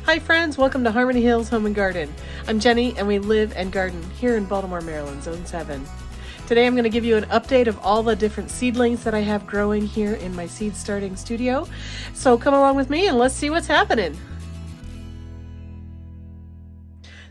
Hi friends, welcome to Harmony Hills Home and Garden. I'm Jenny and we live and garden here in Baltimore, Maryland, Zone 7. Today I'm going to give you an update of all the different seedlings that I have growing here in my seed starting studio. So come along with me and let's see what's happening.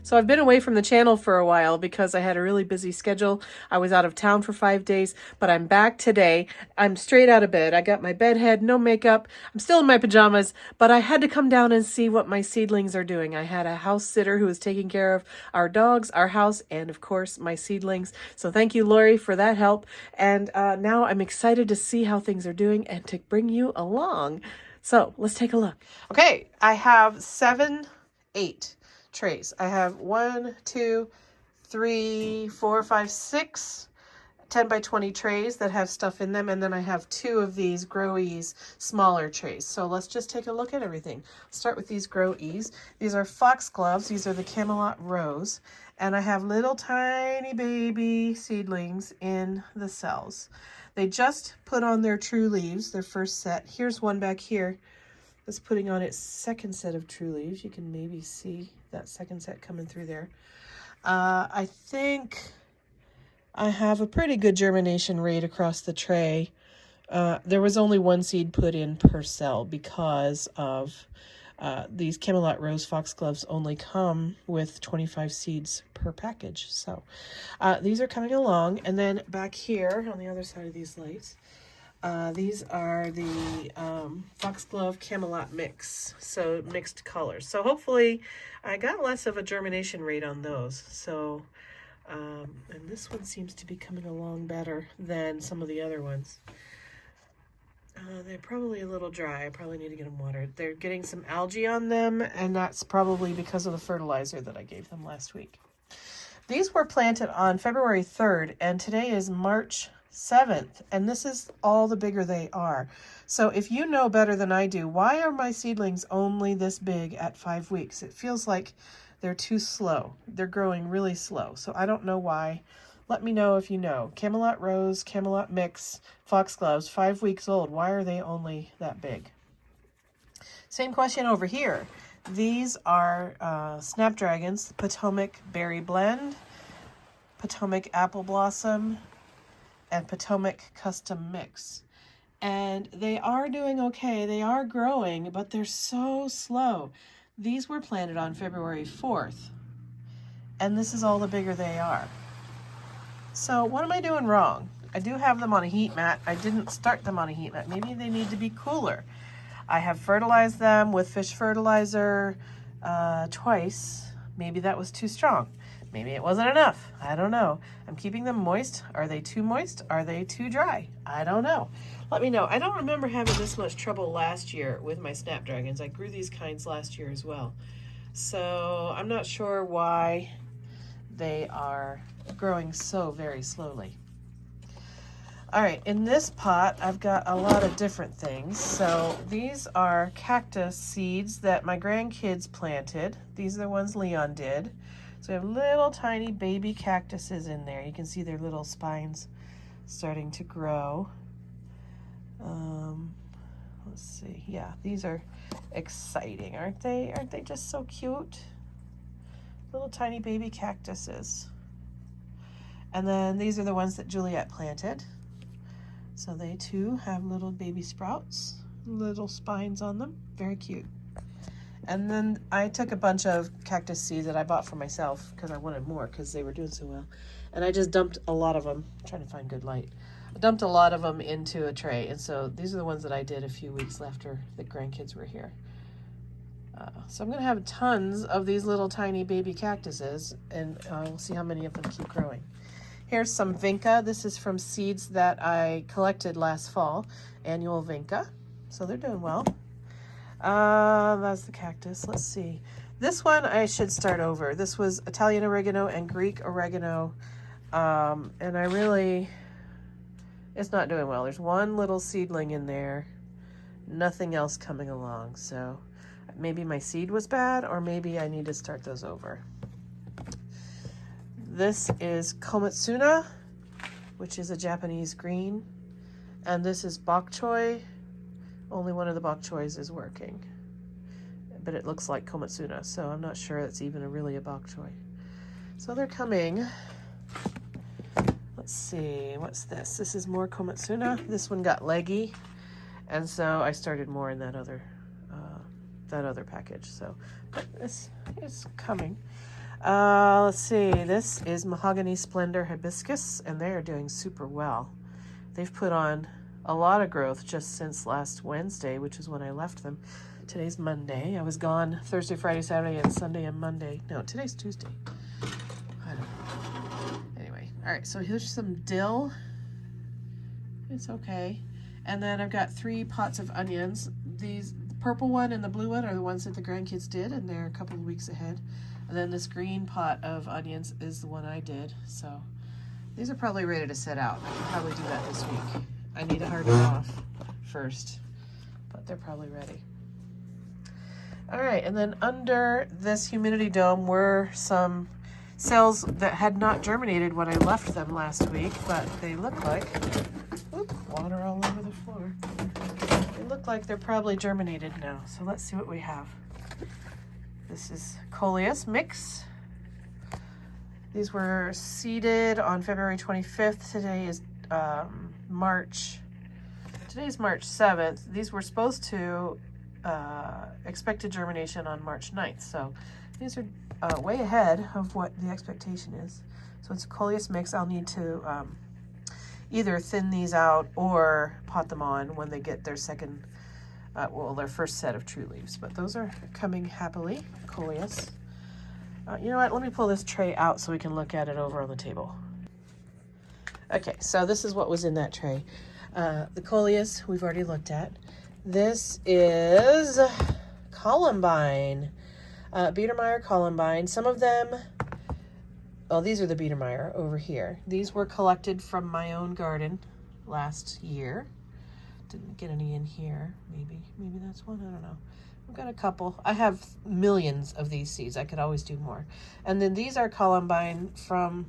So I've been away from the channel for a while because I had a really busy schedule. I was out of town for 5 days, but I'm back today. I'm straight out of bed. I got my bed head, no makeup. I'm still in my pajamas, but I had to come down and see what my seedlings are doing. I had a house sitter who was taking care of our dogs, our house, and of course my seedlings. So thank you, Lori, for that help. And now I'm excited to see how things are doing and to bring you along. So let's take a look. Okay, I have 8 trays. I have 1, 2, 3, 4, 5, 6 10 by 20 trays that have stuff in them, and then I have 2 of these Grow-Ease smaller trays. So let's just take a look at everything. Start with these Grow-Ease. These are Foxgloves. These are the Camelot Rose, and I have little tiny baby seedlings in the cells. They just put on their true leaves, their first set. Here's one back here that's putting on its second set of true leaves. You can maybe see that second set coming through there. I think I have a pretty good germination rate across the tray. There was only 1 seed put in per cell because of these Camelot Rose Foxgloves only come with 25 seeds per package. So these are coming along. And then back here on the other side of these lights, these are the Foxglove Camelot mix, so mixed colors. So hopefully I got less of a germination rate on those. So, and this one seems to be coming along better than some of the other ones. They're probably a little dry. I probably need to get them watered. They're getting some algae on them, and that's probably because of the fertilizer that I gave them last week. These were planted on February 3rd, and today is March 7th, and this is all the bigger they are. So if you know better than I do, why are my seedlings only this big at 5 weeks? It feels like they're too slow. They're growing really slow. So I don't know why. Let me know if you know. Camelot Rose, Camelot Mix, Foxgloves, 5 weeks old. Why are they only that big? Same question over here. These are snapdragons, Potomac Berry Blend, Potomac Apple Blossom, and Potomac Custom Mix. And they are doing okay. They are growing, but they're so slow. These were planted on February 4th, and this is all the bigger they are. So what am I doing wrong? I do have them on a heat mat. I didn't start them on a heat mat. Maybe they need to be cooler. I have fertilized them with fish fertilizer twice. Maybe that was too strong. Maybe it wasn't enough. I don't know. I'm keeping them moist. Are they too moist? Are they too dry? I don't know. Let me know. I don't remember having this much trouble last year with my snapdragons. I grew these kinds last year as well. So I'm not sure why they are growing so very slowly. All right, in this pot, I've got a lot of different things. So these are cactus seeds that my grandkids planted. These are the ones Leon did. So we have little tiny baby cactuses in there. You can see their little spines starting to grow. Let's see. Yeah, these are exciting, aren't they? Aren't they just so cute? Little tiny baby cactuses. And then these are the ones that Juliet planted. So they too have little baby sprouts, little spines on them. Very cute. And then I took a bunch of cactus seeds that I bought for myself because I wanted more because they were doing so well. And I just dumped a lot of them. I'm trying to find good light. I dumped a lot of them into a tray. And so these are the ones that I did a few weeks after the grandkids were here. So I'm going to have tons of these little tiny baby cactuses, and we'll see how many of them keep growing. Here's some vinca. This is from seeds that I collected last fall, annual vinca. So they're doing well. That's the cactus. Let's see. This one I should start over. This was Italian oregano and Greek oregano. And it's not doing well. There's one little seedling in there. Nothing else coming along. So maybe my seed was bad, or maybe I need to start those over. This is Kometsuna, which is a Japanese green. And this is bok choy. Only one of the bok choys is working. but it looks like komatsuna, so I'm not sure it's even really a bok choy. So they're coming. Let's see, what's this? This is more komatsuna. This one got leggy, and so I started more in that other package. So, but this is coming. Let's see, this is Mahogany Splendor Hibiscus, and they are doing super well. They've put on a lot of growth just since last Wednesday, which is when I left them. Today's Monday. I was gone Thursday, Friday, Saturday, and Sunday and Monday. No, today's Tuesday. I don't know. Anyway, all right, so here's some dill. It's okay. And then I've got 3 pots of onions. These, the purple one and the blue one, are the ones that the grandkids did, and they're a couple of weeks ahead. And then this green pot of onions is the one I did. So these are probably ready to set out. I can probably do that this week. I need to harden off first, but they're probably ready. All right, and then under this humidity dome were some cells that had not germinated when I left them last week, but they look like, oop, water all over the floor. They look like they're probably germinated now. So let's see what we have. This is Coleus mix. These were seeded on February 25th. Today is Today's March 7th. These were supposed to expected germination on March 9th. So these are way ahead of what the expectation is. So it's a Coleus mix. I'll need to either thin these out or pot them on when they get their second, their first set of true leaves. But those are coming happily, Coleus. You know what, let me pull this tray out so we can look at it over on the table. Okay, so this is what was in that tray. The Coleus we've already looked at. This is columbine, Biedermeier columbine. Some of them, well, these are the Biedermeier over here. These were collected from my own garden last year. Didn't get any in here. Maybe that's one, I don't know. I've got a couple. I have millions of these seeds. I could always do more. And then these are columbine from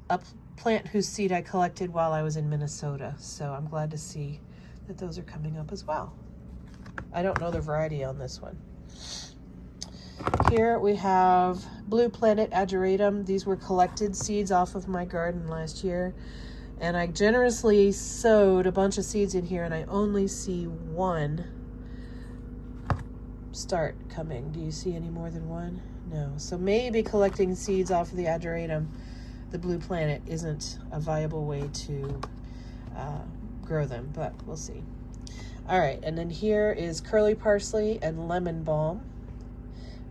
a plant whose seed I collected while I was in Minnesota. So I'm glad to see that those are coming up as well. I don't know the variety on this one. Here we have Blue Planet Ageratum. These were collected seeds off of my garden last year. And I generously sowed a bunch of seeds in here, and I only see one start coming. Do you see any more than one? No. So maybe collecting seeds off of the Ageratum, the Blue Planet, isn't a viable way to grow them, but we'll see. All right, and then here is curly parsley and lemon balm,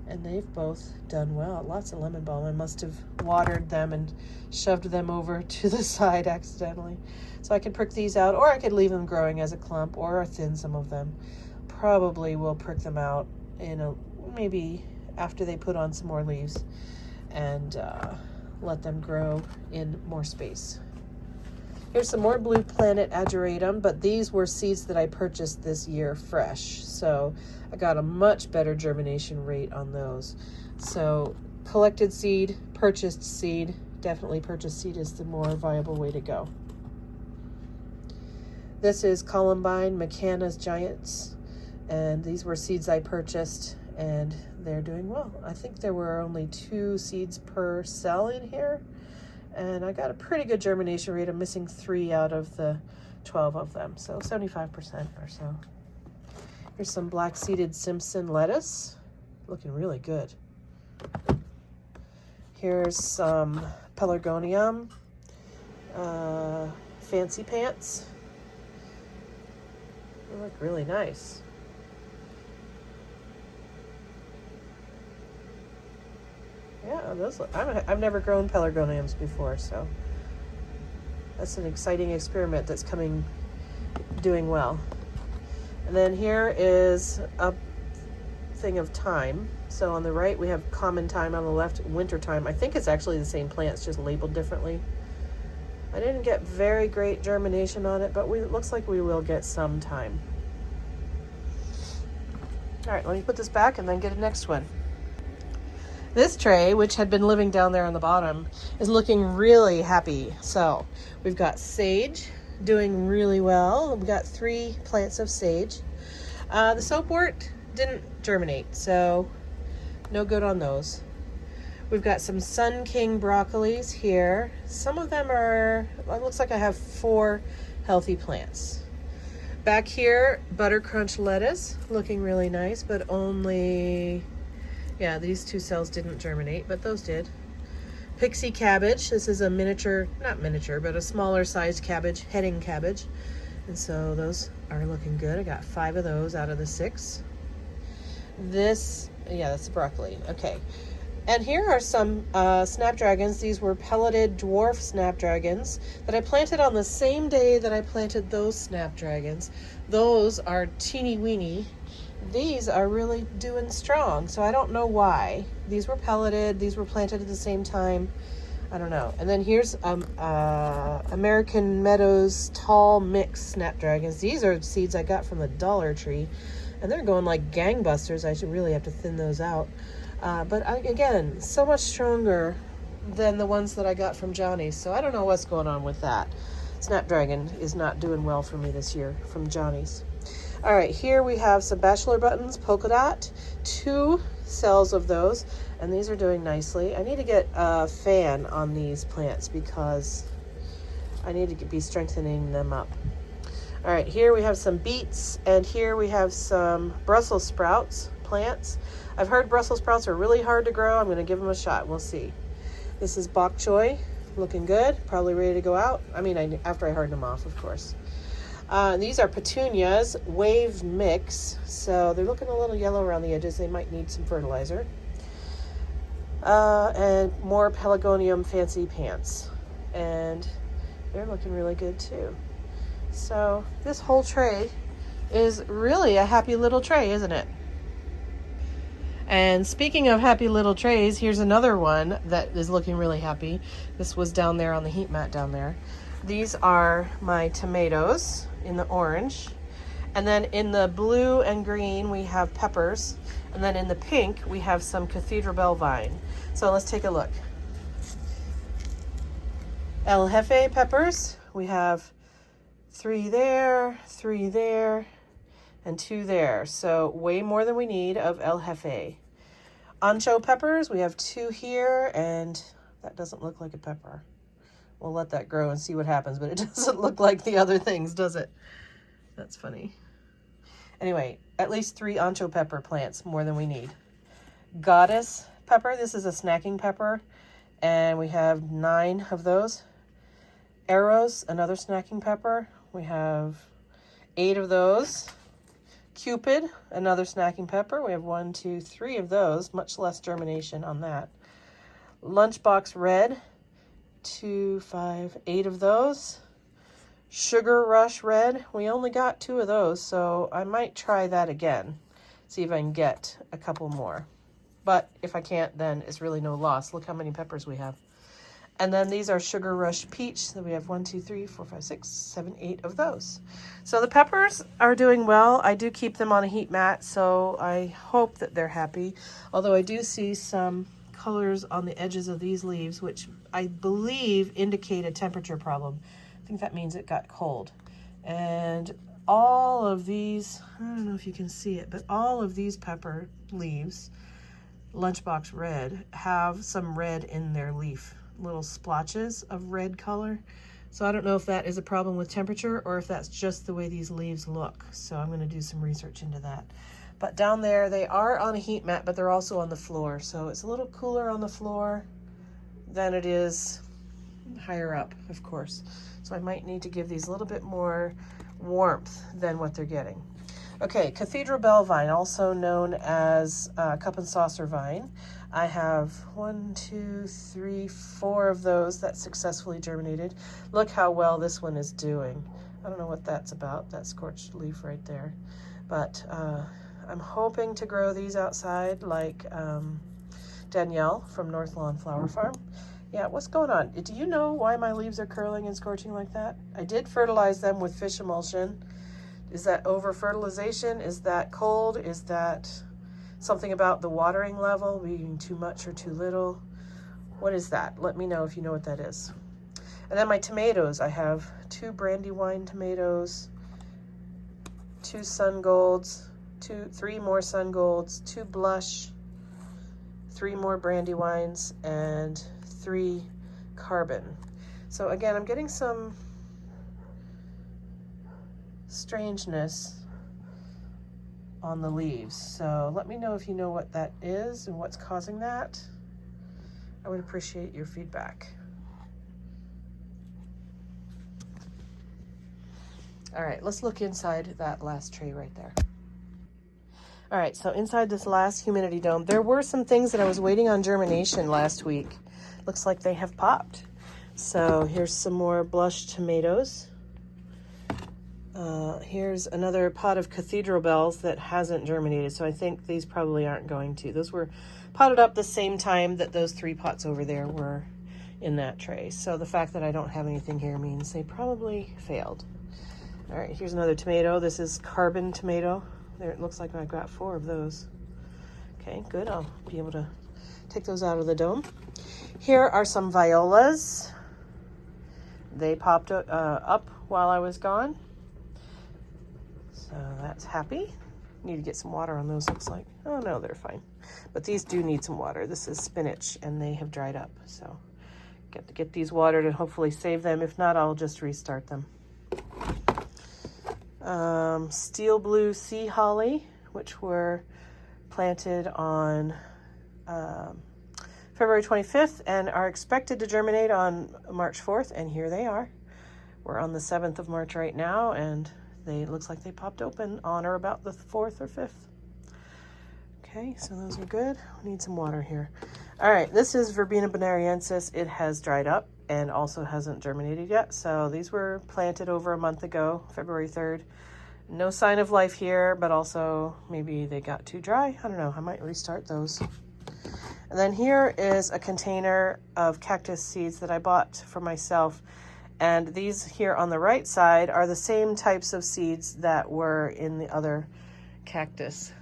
and they've both done well. Lots of lemon balm. I must have watered them and shoved them over to the side accidentally. So I could prick these out, or I could leave them growing as a clump, or thin some of them. Probably will prick them out in maybe after they put on some more leaves, and let them grow in more space. Here's some more Blue Planet Ageratum, but these were seeds that I purchased this year fresh. So I got a much better germination rate on those. So collected seed, purchased seed, definitely purchased seed is the more viable way to go. This is Columbine McCanna's Giants, and these were seeds I purchased, and they're doing well. I think there were only 2 seeds per cell in here, and I got a pretty good germination rate. I'm missing 3 out of the 12 of them, so 75% or so. Here's some black-seeded Simpson lettuce, looking really good. Here's some pelargonium, fancy pants. They look really nice. Yeah, those look, I've never grown pelargoniums before, so that's an exciting experiment that's doing well. And then here is a thing of thyme. So on the right we have common thyme, on the left winter thyme. I think it's actually the same plants, just labeled differently. I didn't get very great germination on it, but it looks like we will get some thyme. All right, let me put this back and then get a next one. This tray, which had been living down there on the bottom, is looking really happy. So we've got sage doing really well. We've got 3 plants of sage. The soapwort didn't germinate, so no good on those. We've got some Sun King broccolis here. Some of them are, it looks like I have 4 healthy plants. Back here, butter crunch lettuce, looking really nice, but only, yeah, these 2 cells didn't germinate, but those did. Pixie cabbage, this is a miniature, not miniature, but a smaller sized cabbage, heading cabbage. And so those are looking good. I got 5 of those out of the 6. This, yeah, that's the broccoli. Okay. And here are some snapdragons. These were pelleted dwarf snapdragons that I planted on the same day that I planted those snapdragons. Those are teeny weeny. These are really doing strong, so I don't know why. These were pelleted. These were planted at the same time. I don't know. And then here's American Meadows tall mix snapdragons. These are seeds I got from the Dollar Tree, and they're going like gangbusters. I should really have to thin those out. But again, so much stronger than the ones that I got from Johnny's. So I don't know what's going on with that. Snapdragon is not doing well for me this year from Johnny's. All right, here we have some bachelor buttons, polka dot, 2 cells of those, and these are doing nicely. I need to get a fan on these plants because I need to be strengthening them up. All right, here we have some beets, and here we have some Brussels sprouts plants. I've heard Brussels sprouts are really hard to grow. I'm going to give them a shot. We'll see. This is bok choy, looking good, probably ready to go out. I mean, after I harden them off, of course. These are petunias, wave mix, so they're looking a little yellow around the edges. They might need some fertilizer. And more pelargonium fancy pants, and they're looking really good too. So this whole tray is really a happy little tray, isn't it? And speaking of happy little trays, here's another one that is looking really happy. This was down there on the heat mat down there. These are my tomatoes in the orange. And then in the blue and green, we have peppers. And then in the pink, we have some Cathedral Bell vine. So let's take a look. El Jefe peppers. We have 3 there, 3 there, and 2 there. So way more than we need of El Jefe. Ancho peppers, we have 2 here, and that doesn't look like a pepper. We'll let that grow and see what happens, but it doesn't look like the other things, does it? That's funny. Anyway, at least 3 ancho pepper plants, more than we need. Goddess pepper, this is a snacking pepper, and we have 9 of those. Arrows, another snacking pepper. We have 8 of those. Cupid, another snacking pepper. We have 1, 2, 3 of those. Much less germination on that. Lunchbox red, 2, 5, 8 of those. Sugar Rush red, we only got 2 of those, so I might try that again. See if I can get a couple more. But if I can't, then it's really no loss. Look how many peppers we have. And then these are Sugar Rush Peach. So we have 1, 2, 3, 4, 5, 6, 7, 8 of those. So the peppers are doing well. I do keep them on a heat mat, so I hope that they're happy. Although I do see some colors on the edges of these leaves, which I believe indicate a temperature problem. I think that means it got cold. And all of these, I don't know if you can see it, but all of these pepper leaves, Lunchbox red, have some red in their leaf. Little splotches of red color. So I don't know if that is a problem with temperature or if that's just the way these leaves look. So I'm going to do some research into that. But down there, they are on a heat mat, but they're also on the floor. So it's a little cooler on the floor than it is higher up, of course. So I might need to give these a little bit more warmth than what they're getting. Okay, Cathedral Bell vine, also known as cup and saucer vine. I have 1, 2, 3, 4 of those that successfully germinated. Look how well this one is doing. I don't know what that's about, that scorched leaf right there. But I'm hoping to grow these outside like Danielle from North Lawn Flower Farm. Yeah, what's going on? Do you know why my leaves are curling and scorching like that? I did fertilize them with fish emulsion. Is that over-fertilization? Is that cold? Is that something about the watering level being too much or too little? What is that? Let me know if you know what that is. And then my tomatoes. I have 2 Brandywine tomatoes, 2 Sun Golds, three more sun golds, 2 blush, 3 more brandywines, and 3 carbon. So again, I'm getting some strangeness on the leaves. So let me know if you know what that is and what's causing that. I would appreciate your feedback. All right, let's look inside that last tray right there. All right, so inside this last humidity dome, there were some things that I was waiting on germination last week. Looks like they have popped. So here's some more blush tomatoes. Here's another pot of cathedral bells that hasn't germinated, so I think these probably aren't going to. Those were potted up the same time that those 3 pots over there were in that tray. So the fact that I don't have anything here means they probably failed. All right, here's another tomato. This is carbon tomato. There, it looks like I've got 4 of those. Okay, good. I'll be able to take those out of the dome. Here are some violas. They popped up while I was gone. So that's happy. Need to get some water on those, looks like. Oh no, they're fine. But these do need some water. This is spinach and they have dried up. So got to get these watered and hopefully save them. If not, I'll just restart them. Steel blue sea holly, which were planted on February 25th and are expected to germinate on March 4th. And here they are. We're on the 7th of March right now, and looks like they popped open on or about the 4th or 5th. Okay, so those are good. We need some water here. All right, this is Verbena bonariensis. It has dried up and also hasn't germinated yet. So these were planted over a month ago, February 3rd. No sign of life here, but also maybe they got too dry. I don't know, I might restart those. And then here is a container of cactus seeds that I bought for myself. And these here on the right side are the same types of seeds that were in the other cactus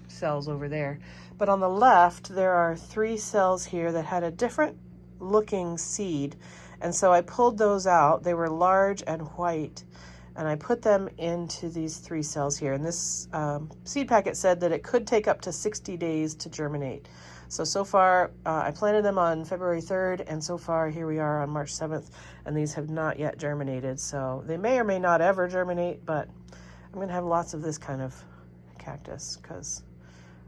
cells over there. But on the left, there are 3 cells here that had a different looking seed. And so I pulled those out. They were large and white. And I put them into these 3 cells here. And this seed packet said that it could take up to 60 days to germinate. So far, I planted them on February 3rd, and so far, here we are on March 7th, and these have not yet germinated. So they may or may not ever germinate, but I'm going to have lots of this kind of cactus because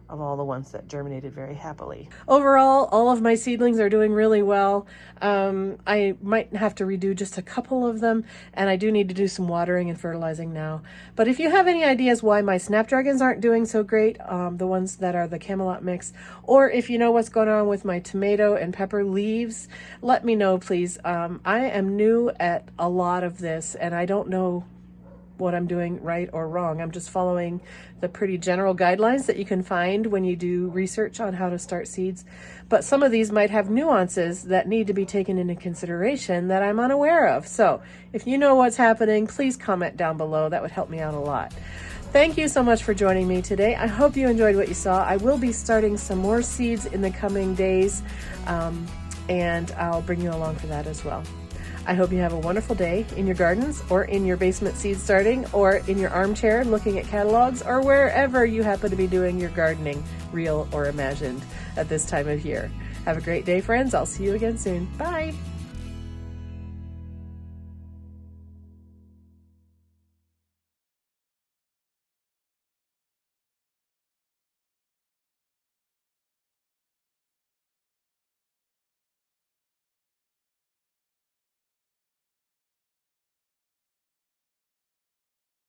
of all the ones that germinated very happily. Overall, all of my seedlings are doing really well. I might have to redo just a couple of them, and I do need to do some watering and fertilizing now. But if you have any ideas why my snapdragons aren't doing so great, the ones that are the Camelot mix, or if you know what's going on with my tomato and pepper leaves, let me know, please. I am new at a lot of this, and I don't know what I'm doing right or wrong. I'm just following the pretty general guidelines that you can find when you do research on how to start seeds. But some of these might have nuances that need to be taken into consideration that I'm unaware of. So if you know what's happening, please comment down below. That would help me out a lot. Thank you so much for joining me today. I hope you enjoyed what you saw. I will be starting some more seeds in the coming days, and I'll bring you along for that as well. I hope you have a wonderful day in your gardens or in your basement seed starting or in your armchair looking at catalogs or wherever you happen to be doing your gardening, real or imagined, at this time of year. Have a great day, friends. I'll see you again soon. Bye.